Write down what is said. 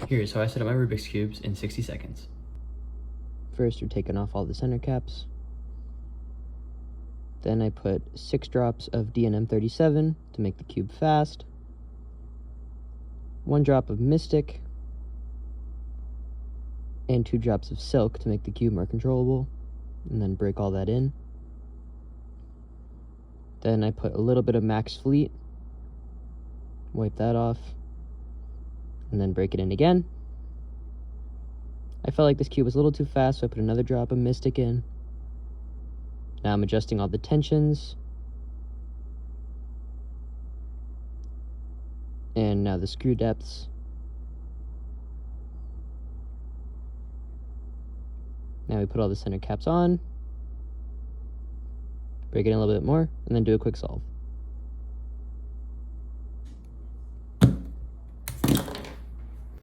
Here's how I set up my Rubik's Cubes in 60 seconds. First, we're taking off all the center caps. Then I put 6 drops of DNM37 to make the cube fast. 1 drop of Mystic. And 2 drops of Silk to make the cube more controllable. And then break all that in. Then I put a little bit of Max Fleet. Wipe that off. And then break it in again. I felt like this cube was a little too fast, so I put another drop of Mystic in. Now I'm adjusting all the tensions. And now the screw depths. Now we put all the center caps on. Break it in a little bit more, and then do a quick solve.